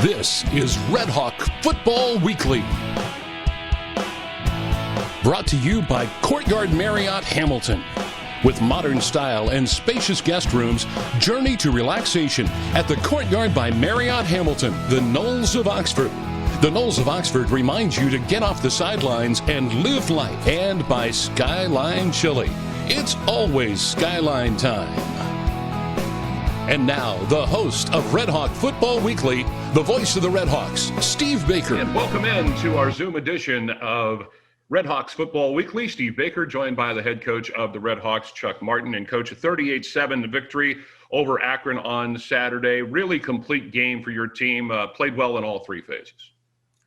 This is RedHawk Football Weekly. Brought to you by Courtyard Marriott Hamilton. With modern style and spacious guest rooms, journey to relaxation at the Courtyard by Marriott Hamilton, the Knolls of Oxford. The Knolls of Oxford reminds you to get off the sidelines and live life. And by Skyline Chili. It's always Skyline time. And now, the host of RedHawk Football Weekly, the voice of the RedHawks, Steve Baker. And welcome in to our Zoom edition of RedHawks Football Weekly. Steve Baker, joined by the head coach of the RedHawks, Chuck Martin, and coach a 38-7 victory over Akron on Saturday. Really complete game for your team. Played well in all three phases.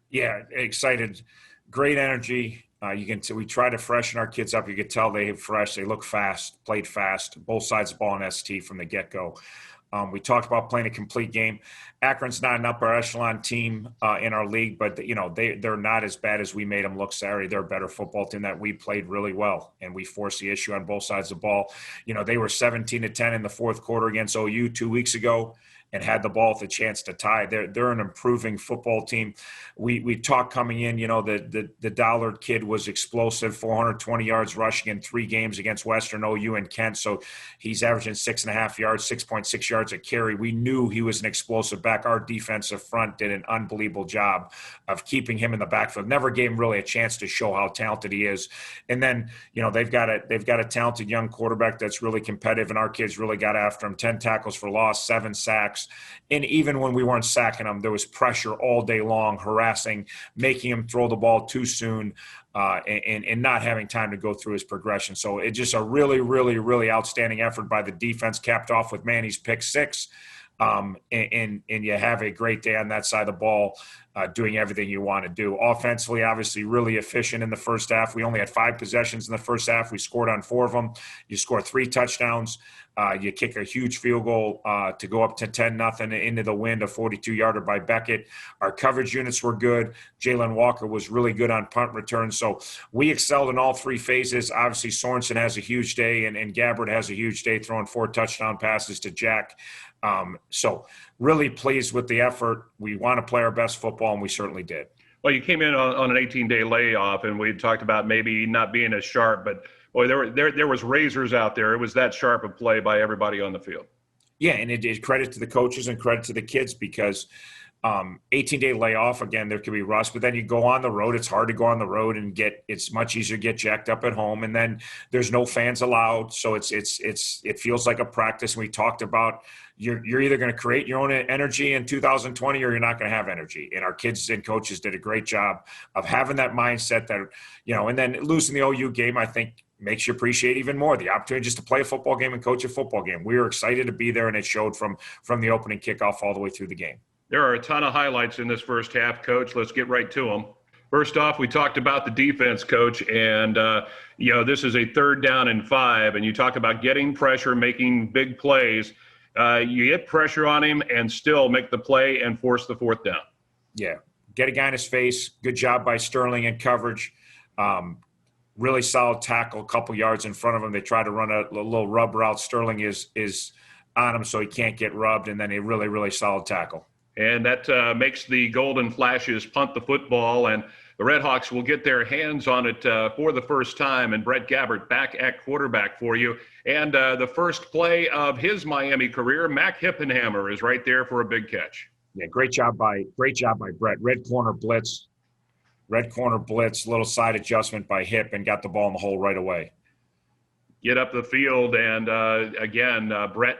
Yeah, excited. Great energy. We try to freshen our kids up. You could tell they fresh. They look fast, played fast, both sides of the ball in ST from the get-go. We talked about playing a complete game. Akron's not an upper echelon team in our league, but they're not as bad as we made them look Saturday. They're a better football team that we played really well, and we forced the issue on both sides of the ball. They were 17-10 in the fourth quarter against OU 2 weeks ago and had the ball with a chance to tie. They're an improving football team. We talked coming in, the Dollard kid was explosive, 420 yards rushing in 3 games against Western, OU, and Kent. So he's averaging 6.5 yards, 6.6 yards a carry. We knew he was an explosive back. Our defensive front did an unbelievable job of keeping him in the backfield. Never gave him really a chance to show how talented he is. And then, they've got a talented young quarterback that's really competitive, and our kids really got after him. 10 tackles for loss, 7 sacks. And even when we weren't sacking him, there was pressure all day long, harassing, making him throw the ball too soon, and not having time to go through his progression. So it's just a really, really, really outstanding effort by the defense, capped off with Manny's pick 6. And you have a great day on that side of the ball, doing everything you want to do. Offensively, obviously, really efficient in the first half. We only had 5 possessions in the first half. We scored on 4 of them. You score 3 touchdowns. You kick a huge field goal to go up to 10-0 into the wind, a 42-yarder by Beckett. Our coverage units were good. Jalen Walker was really good on punt returns. So we excelled in all 3 phases. Obviously, Sorensen has a huge day, and Gabbard has a huge day, throwing 4 touchdown passes to Jack. So really pleased with the effort. We want to play our best football, and we certainly did. Well, you came in on an 18-day layoff, and we talked about maybe not being as sharp, but boy, there was razors out there. It was that sharp a play by everybody on the field. Yeah, and it is credit to the coaches and credit to the kids, because 18-day layoff, again, there could be rust, but then you go on the road. It's hard to go on the road and it's much easier to get jacked up at home. And then there's no fans allowed. So it feels like a practice. And we talked about you're either going to create your own energy in 2020 or you're not going to have energy. And our kids and coaches did a great job of having that mindset that, and then losing the OU game, I think, makes you appreciate even more the opportunity just to play a football game and coach a football game. We were excited to be there, and it showed from the opening kickoff all the way through the game. There are a ton of highlights in this first half, Coach. Let's get right to them. First off, we talked about the defense, Coach, and, this is a 3rd down and 5, and you talk about getting pressure, making big plays. You get pressure on him and still make the play and force the 4th down. Yeah, get a guy in his face. Good job by Sterling in coverage. Really solid tackle, a couple yards in front of him. They try to run a little rub route. Sterling is on him so he can't get rubbed, and then a really, really solid tackle. And that makes the Golden Flashes punt the football, and the RedHawks will get their hands on it for the first time. And Brett Gabbert back at quarterback for you. And the first play of his Miami career, Mac Hippenhammer is right there for a big catch. Yeah, great job by Brett. Red corner blitz, little side adjustment by Hip, and got the ball in the hole right away. Get up the field, and again, Brett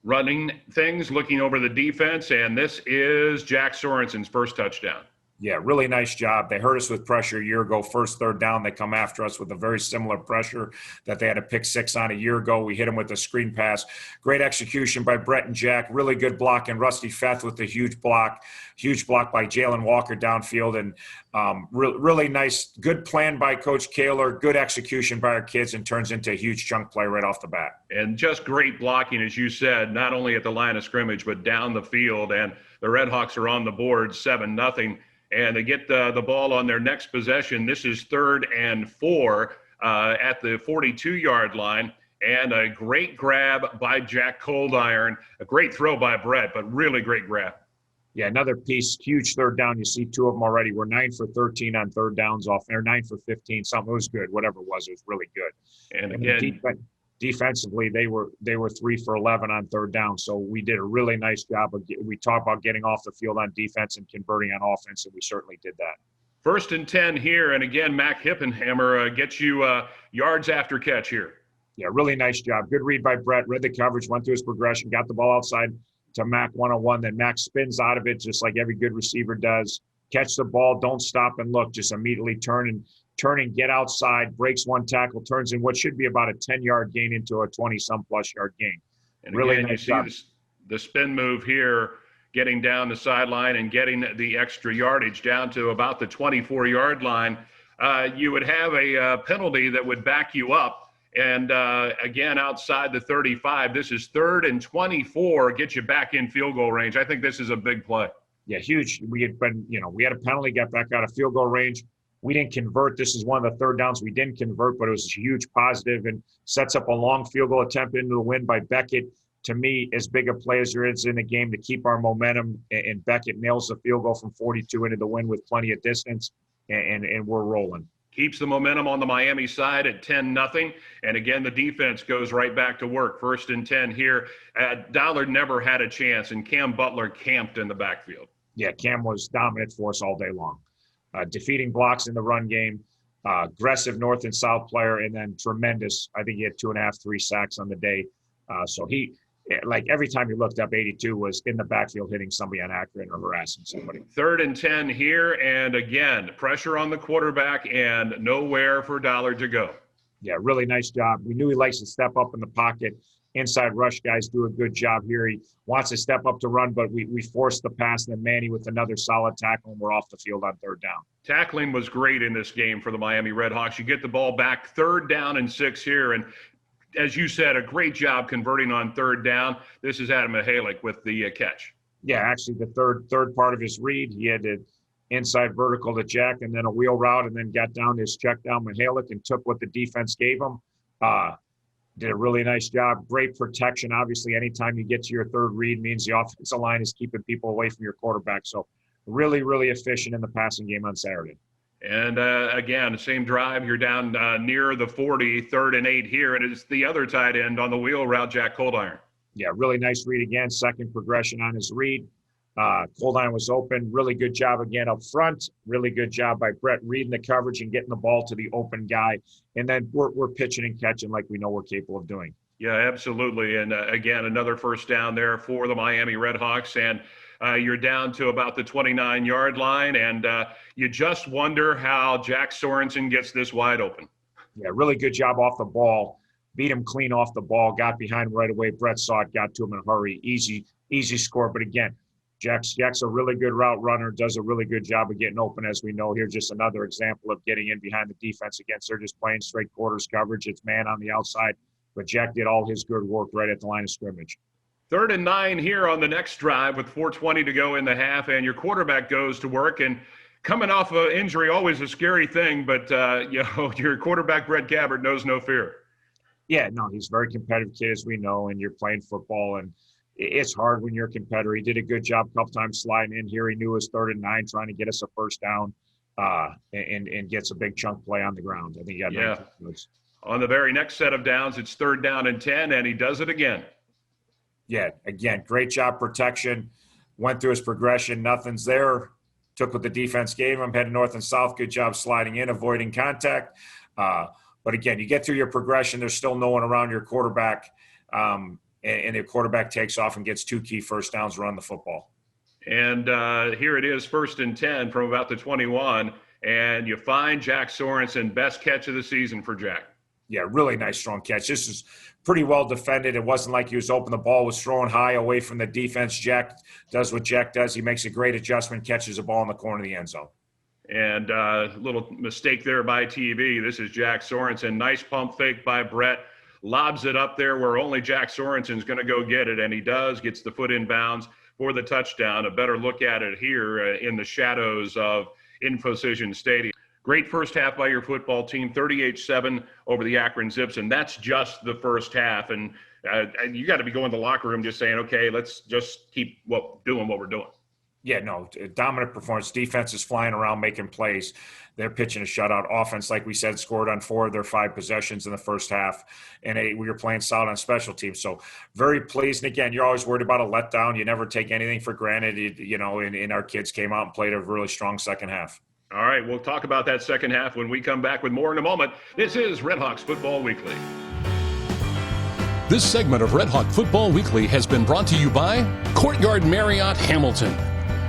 running things, looking over the defense, and this is Jack Sorensen's first touchdown. Yeah, really nice job. They hurt us with pressure a year ago. First, 3rd down, they come after us with a very similar pressure that they had a pick 6 on a year ago. We hit them with a screen pass. Great execution by Brett and Jack. Really good block, and Rusty Feth with a huge block by Jalen Walker downfield. And really nice, good plan by Coach Kaler. Good execution by our kids, and turns into a huge chunk play right off the bat. And just great blocking, as you said, not only at the line of scrimmage, but down the field. And the RedHawks are on the board 7-0. And they get the ball on their next possession. This is 3rd and 4 at the 42-yard line. And a great grab by Jack Coldiron. A great throw by Brett, but really great grab. Yeah, another piece, huge third down. You see two of them already. We're 9 for 13 on third downs off, or 9 for 15. Something, it was good. Whatever it was really good. And And again, defensively, they were 3 for 11 on third down. So we did a really nice job we talk about getting off the field on defense and converting on offense, and we certainly did that. 1st and 10 here, and again, Mac Hippenhammer gets you yards after catch here. Yeah, really nice job. Good read by Brett. Read the coverage, went through his progression, got the ball outside to Mac 101. Then Mac spins out of it just like every good receiver does. Catch the ball, don't stop and look. Just immediately turn and get outside, breaks one tackle, turns in what should be about a 10-yard gain into a 20-some-plus yard gain. And really again, nice you job. see the spin move here, getting down the sideline and getting the extra yardage down to about the 24-yard line. You would have a penalty that would back you up. And again, outside the 35, this is 3rd and 24, get you back in field goal range. I think this is a big play. Yeah, huge. We had a penalty, got back out of field goal range. We didn't convert. This is one of the third downs we didn't convert, but it was a huge positive and sets up a long field goal attempt into the win by Beckett. To me, as big a play as there is in the game to keep our momentum, and Beckett nails the field goal from 42 into the win with plenty of distance, and we're rolling. Keeps the momentum on the Miami side at 10-0. And again, the defense goes right back to work. 1st and 10 here. Dollard never had a chance, and Cam Butler camped in the backfield. Yeah, Cam was dominant for us all day long. Defeating blocks in the run game, aggressive north and south player, and then tremendous. I think he had 2.5, 3 sacks on the day. So he, like every time you looked up, 82 was in the backfield hitting somebody inaccurate or harassing somebody. 3rd and 10 here, and again, pressure on the quarterback and nowhere for Dollard to go. Yeah, really nice job. We knew he likes to step up in the pocket. Inside rush guys do a good job here. He wants to step up to run, but we forced the pass, and then Manny with another solid tackle, and we're off the field on 3rd down. Tackling was great in this game for the Miami RedHawks. You get the ball back, 3rd down and 6 here, and as you said, a great job converting on 3rd down. This is Adam Mihalik with the catch. Yeah, actually the third part of his read, he had an inside vertical to Jack and then a wheel route, and then got down his check down Mihalik and took what the defense gave him. Did a really nice job. Great protection. Obviously, anytime you get to your 3rd read means the offensive line is keeping people away from your quarterback. So really, really efficient in the passing game on Saturday. And again, the same drive, you're down near the 40, 3rd and 8 here, and it's the other tight end on the wheel route, Jack Coldiron. Yeah, really nice read again. Second progression on his read. Coldiron was open. Really good job again up front. Really good job by Brett reading the coverage and getting the ball to the open guy. And then we're pitching and catching like we know we're capable of doing. Yeah, absolutely. And again, another 1st down there for the Miami RedHawks. And you're down to about the 29-yard line, and you just wonder how Jack Sorensen gets this wide open. Yeah, really good job off the ball. Beat him clean off the ball, got behind right away. Brett saw it, got to him in a hurry. Easy score. But again, Jack's a really good route runner, does a really good job of getting open, as we know here. Just another example of getting in behind the defense against. They're just playing straight quarters coverage. It's man on the outside. But Jack did all his good work right at the line of scrimmage. 3rd and 9 here on the next drive with 4:20 to go in the half, and your quarterback goes to work. And coming off an injury, always a scary thing, but your quarterback, Brett Gabbert, knows no fear. Yeah, no, he's a very competitive kid, as we know, and you're playing football, and it's hard when you're a competitor. He did a good job a couple times sliding in here. He knew it was 3rd and 9, trying to get us a 1st down, and gets a big chunk play on the ground. I think he got 19 yards. On the very next set of downs, it's 3rd down and 10, and he does it again. Yeah, again, great job protection. Went through his progression. Nothing's there. Took what the defense gave him. Headed north and south. Good job sliding in, avoiding contact. But again, you get through your progression. There's still no one around your quarterback. And the quarterback takes off and gets 2 key 1st downs, run the football. And here it is, 1st and 10 from about the 21. And you find Jack Sorensen, best catch of the season for Jack. Yeah, really nice, strong catch. This is pretty well defended. It wasn't like he was open. The ball was thrown high away from the defense. Jack does what Jack does. He makes a great adjustment, catches the ball in the corner of the end zone. And a little mistake there by TV. This is Jack Sorensen. Nice pump fake by Brett. Lobs it up there where only Jack Sorensen's going to go get it, and he does. Gets the foot in bounds for the touchdown. A better look at it here in the shadows of Infocision Stadium. Great first half by your football team, 38-7 over the Akron Zips, and that's just the first half. And you got to be going to the locker room just saying, okay, let's just keep doing what we're doing. Yeah, no, dominant performance. Defense is flying around making plays. They're pitching a shutout. Offense, like we said, scored on 4 of their 5 possessions in the first half, and we were playing solid on special teams. So very pleased. And again, you're always worried about a letdown. You never take anything for granted. And our kids came out and played a really strong second half. All right, we'll talk about that second half when we come back with more in a moment. This is RedHawks Football Weekly. This segment of RedHawk Football Weekly has been brought to you by Courtyard Marriott Hamilton.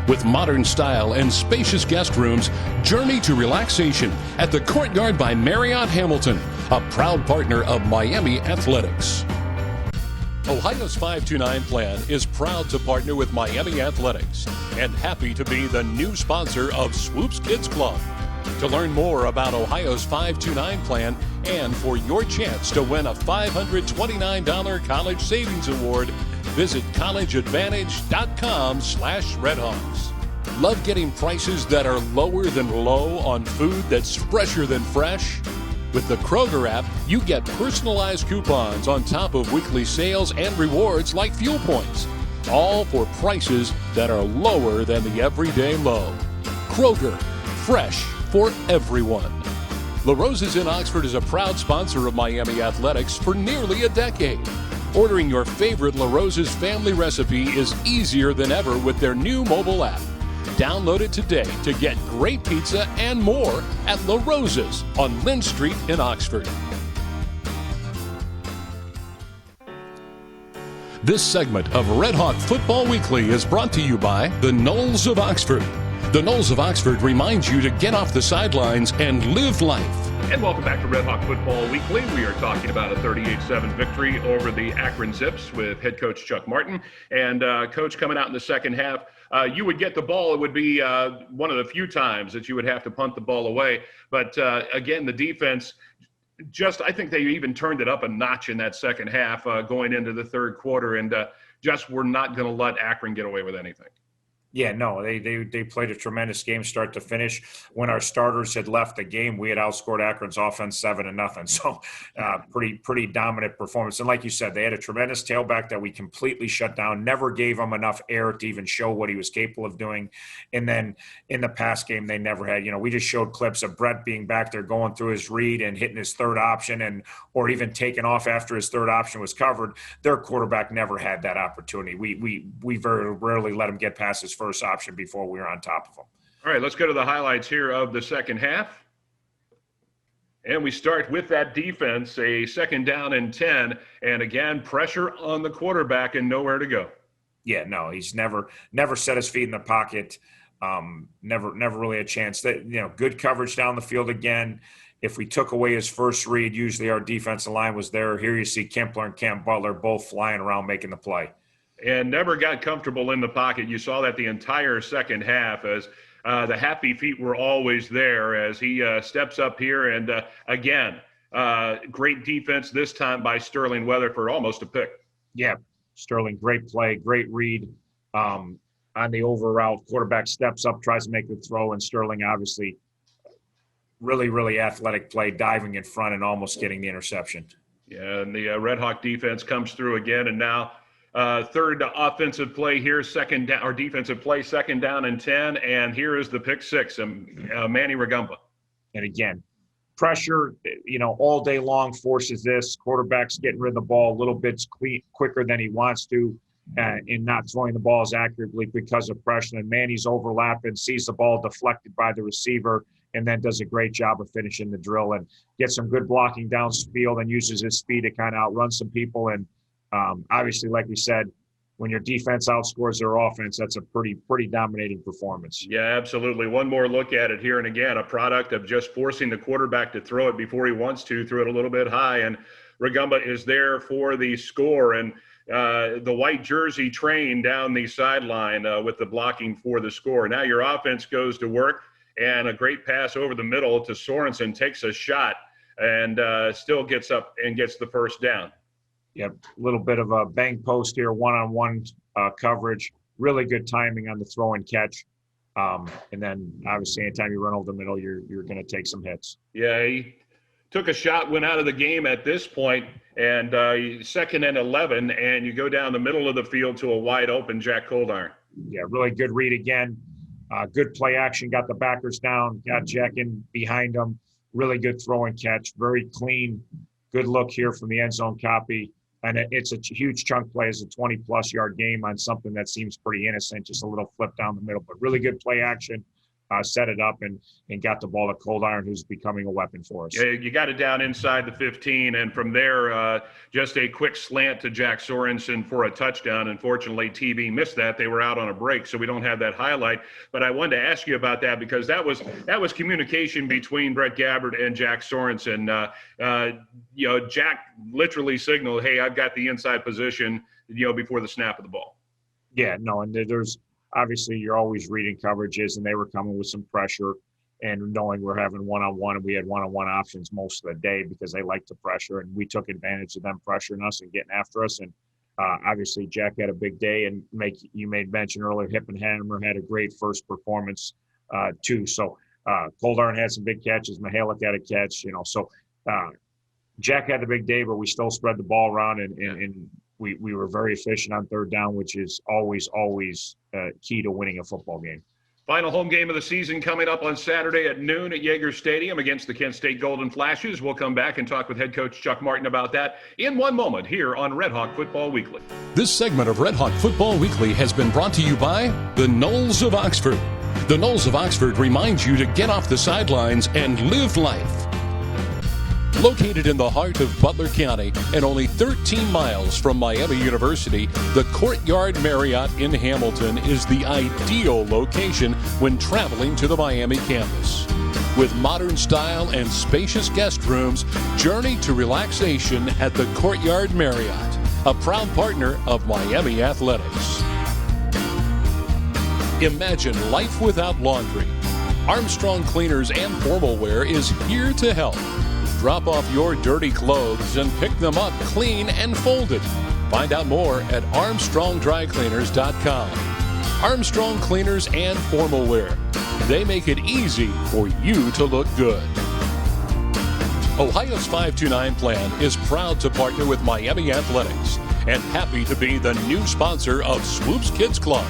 With modern style and spacious guest rooms, journey to relaxation at the Courtyard by Marriott Hamilton, a proud partner of Miami Athletics. Ohio's 529 plan is proud to partner with Miami Athletics and happy to be the new sponsor of Swoops Kids Club. To learn more about Ohio's 529 plan and for your chance to win a $529 college savings award, visit collegeadvantage.com/RedHawks. Love getting prices that are lower than low on food that's fresher than fresh? With the Kroger app, you get personalized coupons on top of weekly sales and rewards like fuel points, all for prices that are lower than the everyday low. Kroger, fresh for everyone. LaRosa's in Oxford is a proud sponsor of Miami Athletics for nearly a decade. Ordering your favorite LaRosa's family recipe is easier than ever with their new mobile app. Download it today to get great pizza and more at LaRosa's on Lynn Street in Oxford. This segment of RedHawk Football Weekly is brought to you by the Knolls of Oxford. The Knolls of Oxford reminds you to get off the sidelines and live life. And welcome back to RedHawk Football Weekly. We are talking about a 38-7 victory over the Akron Zips with head coach Chuck Martin. And coach, coming out in the second half, you would get the ball. It would be one of the few times that you would have to punt the ball away. But again, the defense, I think they even turned it up a notch in that second half going into the third quarter, and just were not going to let Akron get away with anything. Yeah, no, they played a tremendous game start to finish. When our starters had left the game, we had outscored Akron's offense 7-0. So pretty dominant performance. And like you said, they had a tremendous tailback that we completely shut down, never gave him enough air to even show what he was capable of doing. And then in the pass game, they never had, we just showed clips of Brett being back there going through his read and hitting his third option or even taking off after his third option was covered. Their quarterback never had that opportunity. We very rarely let him get past his first option before we were on top of them. All right, let's go to the highlights here of the second half. And we start with that defense, a 2nd down and 10, and again, pressure on the quarterback and nowhere to go. Yeah, no, he's never set his feet in the pocket. Never really a chance. That good coverage down the field again. If we took away his first read, usually our defensive line was there. Here you see Kempler and Cam Butler both flying around making the play. And never got comfortable in the pocket. You saw that the entire second half as the happy feet were always there as he steps up here. And again, great defense this time by Sterling Weatherford, almost a pick. Yeah, Sterling, great play, great read on the over route. Quarterback steps up, tries to make the throw, and Sterling obviously really, really athletic play, diving in front and almost getting the interception. Yeah, and the RedHawk defense comes through again, and now third offensive play here, second down, or defensive play, 2nd down and 10, and here is the pick 6, Manny Ragumba. And again, pressure, all day long forces this. Quarterback's getting rid of the ball a little bit quicker than he wants to, and not throwing the balls accurately because of pressure. And Manny's overlapping, sees the ball deflected by the receiver, and then does a great job of finishing the drill and gets some good blocking downfield and uses his speed to kind of outrun some people. And obviously, like we said, when your defense outscores their offense, that's a pretty dominating performance. Yeah, absolutely. One more look at it here. And again, a product of just forcing the quarterback to throw it before he wants to, throw it a little bit high. And Ragumba is there for the score. And the white jersey train down the sideline with the blocking for the score. Now your offense goes to work, and a great pass over the middle to Sorensen, takes a shot and still gets up and gets the first down. Yep, a little bit of a bang post here, one-on-one coverage. Really good timing on the throw and catch. And then, obviously, anytime you run over the middle, you're going to take some hits. Yeah, he took a shot, went out of the game at this point, and 2nd and 11, and you go down the middle of the field to a wide-open Jack Coldarn. really good read again. Good play action, got the backers down, got Jack in behind them. Really good throw and catch, very clean. Good look here from the end zone copy. And it's a huge chunk play as a 20-plus yard game on something that seems pretty innocent, just a little flip down the middle, but really good play action. Set it up and got the ball to Cold Iron, who's becoming a weapon for us. Yeah, you got it down inside the 15, and from there, just a quick slant to Jack Sorensen for a touchdown. Unfortunately, TV missed that. They were out on a break, so we don't have that highlight. But I wanted to ask you about that because that was communication between Brett Gabbard and Jack Sorensen. Jack literally signaled, "Hey, I've got the inside position," before the snap of the ball. Yeah, no, and there's obviously you're always reading coverages, and they were coming with some pressure and knowing we're having one-on-one, and we had one-on-one options most of the day because they like the pressure, and we took advantage of them pressuring us and getting after us. And obviously Jack had a big day, and you made mention earlier, Hippenhammer had a great first performance too. So Cold Iron had some big catches, Mihalik had a catch, so Jack had the big day, but we still spread the ball around, and we were very efficient on third down, which is always key to winning a football game. Final home game of the season coming up on Saturday at noon at Yeager Stadium against the Kent State Golden Flashes. We'll come back and talk with head coach Chuck Martin about that in one moment here on RedHawk Football Weekly. This segment of RedHawk Football Weekly has been brought to you by the Knolls of Oxford. The Knolls of Oxford reminds you to get off the sidelines and live life. Located in the heart of Butler County and only 13 miles from Miami University, the Courtyard Marriott in Hamilton is the ideal location when traveling to the Miami campus. With modern style and spacious guest rooms, journey to relaxation at the Courtyard Marriott, a proud partner of Miami Athletics. Imagine life without laundry. Armstrong Cleaners and Formal Wear is here to help. Drop off your dirty clothes and pick them up clean and folded. Find out more at ArmstrongDryCleaners.com. Armstrong Cleaners and Formal Wear. They make it easy for you to look good. Ohio's 529 plan is proud to partner with Miami Athletics and happy to be the new sponsor of Swoops Kids Club.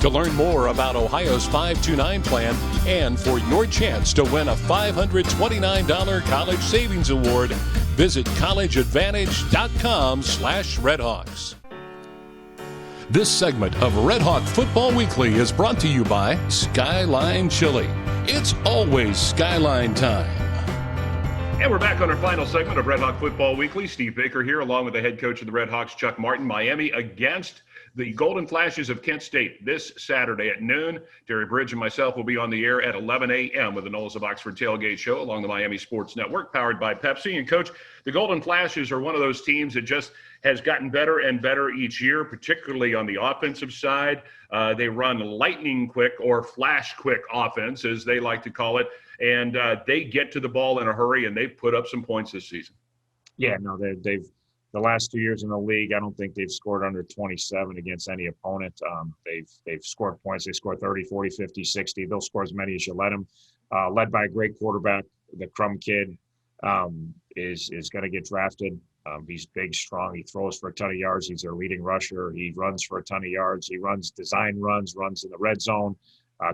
To learn more about Ohio's 529 plan and for your chance to win a $529 college savings award, visit collegeadvantage.com/RedHawks. This segment of RedHawk Football Weekly is brought to you by Skyline Chili. It's always Skyline time. And we're back on our final segment of RedHawk Football Weekly. Steve Baker here, along with the head coach of the RedHawks, Chuck Martin. Miami against the Golden Flashes of Kent State this Saturday at noon. Terry Bridge and myself will be on the air at 11 a.m. with the Knolls of Oxford Tailgate Show along the Miami Sports Network, powered by Pepsi. And, Coach, the Golden Flashes are one of those teams that just has gotten better and better each year, particularly on the offensive side. They run lightning quick or flash quick offense, as they like to call it, and they get to the ball in a hurry, and they've put up some points this season. Yeah, no, they've the last 2 years in the league, I don't think they've scored under 27 against any opponent. They've scored points. They score 30, 40, 50, 60. They'll score as many as you let them. Led by a great quarterback, the Crum kid is going to get drafted. He's big, strong. He throws for a ton of yards. He's their leading rusher. He runs for a ton of yards. He runs design runs in the red zone.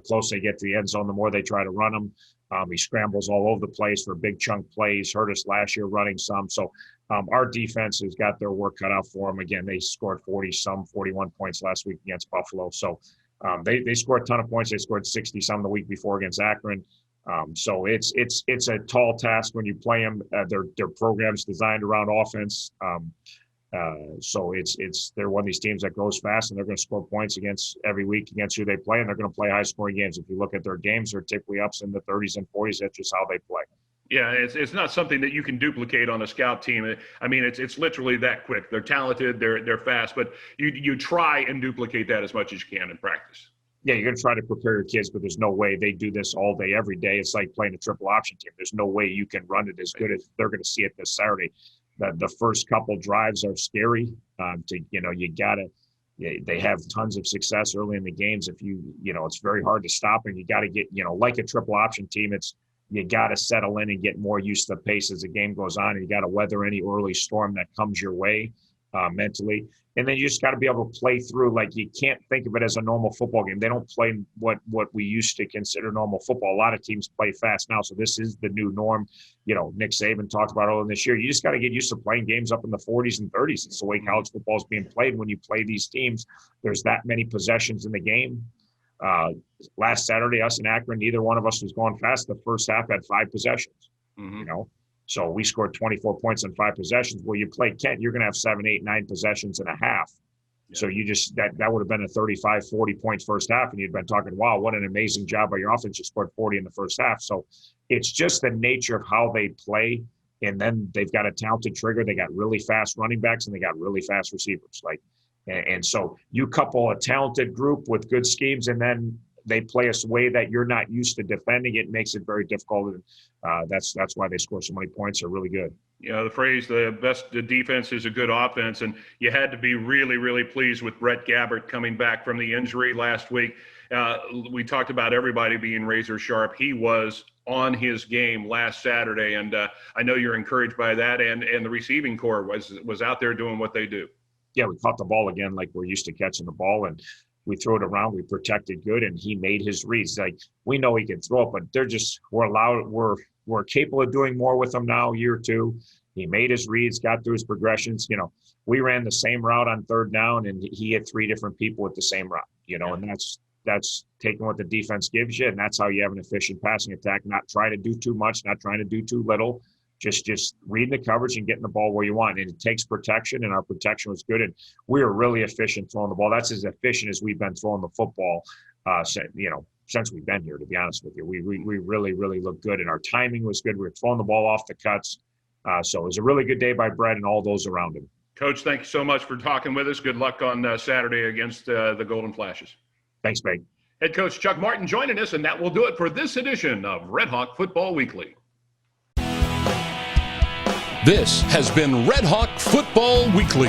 Closer they get to the end zone, the more they try to run him. He scrambles all over the place for big chunk plays. Hurt us last year running some. So our defense has got their work cut out for them. Again, they scored 41 points last week against Buffalo. So they scored a ton of points. They scored 60-some the week before against Akron. So it's a tall task when you play them. Their program's designed around offense. So they're one of these teams that goes fast, and they're going to score points every week against who they play, and they're going to play high-scoring games. If you look at their games, they're typically ups in the 30s and 40s. That's just how they play. Yeah, it's not something that you can duplicate on a scout team. I mean, it's literally that quick. They're talented, they're fast, but you try and duplicate that as much as you can in practice. Yeah, you're going to try to prepare your kids, but there's no way they do this all day, every day. It's like playing a triple option team. There's no way you can run it as good as they're going to see it this Saturday. The first couple drives are scary. They have tons of success early in the games. If it's very hard to stop, and you got to get, like a triple option team, you got to settle in and get more used to the pace as the game goes on, and you got to weather any early storm that comes your way. mentally. And then you just got to be able to play through. Like, you can't think of it as a normal football game. They don't play what we used to consider normal football. A lot of teams play fast now, so this is the new norm. Nick Saban talked about earlier this year. You just got to get used to playing games up in the 40s and 30s. It's the way college football is being played. When you play these teams, there's that many possessions in the game. Last Saturday, us in Akron, neither one of us was going fast. The first half had 5 possessions. So we scored 24 points on 5 possessions. Well, you play Kent, you're going to have 7, 8, 9 possessions and a half. Yeah. So you just that would have been a 35, 40 points first half, and you'd been talking, wow, what an amazing job by your offense. You scored 40 in the first half. So it's just the nature of how they play. And then they've got a talented trigger. They got really fast running backs, and they got really fast receivers. And so you couple a talented group with good schemes, and then they play a way that you're not used to defending. It makes it very difficult. And that's why they score so many points. They're really good. The phrase, the best defense is a good offense. And you had to be really, really pleased with Brett Gabbert coming back from the injury last week. We talked about everybody being razor sharp. He was on his game last Saturday. And I know you're encouraged by that. And the receiving corps was out there doing what they do. Yeah, we caught the ball again like we're used to catching the ball. And we threw it around, we protected good, and he made his reads. Like, we know he can throw it, but we're capable of doing more with him now, year 2. He made his reads, got through his progressions. We ran the same route on 3rd down, and he hit 3 different people with the same route, and that's taking what the defense gives you, and that's how you have an efficient passing attack. Not trying to do too much, not trying to do too little. Just reading the coverage and getting the ball where you want. And it takes protection, and our protection was good. And we were really efficient throwing the ball. That's as efficient as we've been throwing the football, since we've been here, to be honest with you. We really, really looked good, and our timing was good. We were throwing the ball off the cuts. So it was a really good day by Brett and all those around him. Coach, thank you so much for talking with us. Good luck on Saturday against the Golden Flashes. Thanks, Meg. Head coach Chuck Martin joining us, and that will do it for this edition of RedHawk Football Weekly. This has been RedHawk Football Weekly.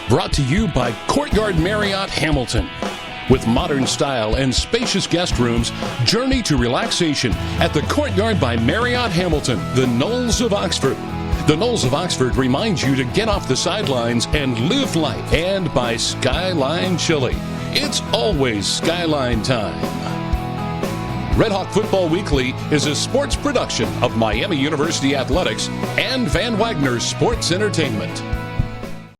Brought to you by Courtyard Marriott Hamilton. With modern style and spacious guest rooms, journey to relaxation at the Courtyard by Marriott Hamilton, the Knolls of Oxford. The Knolls of Oxford reminds you to get off the sidelines and live life. And by Skyline Chili. It's always Skyline time. RedHawk Football Weekly is a sports production of Miami University Athletics and Van Wagner Sports Entertainment.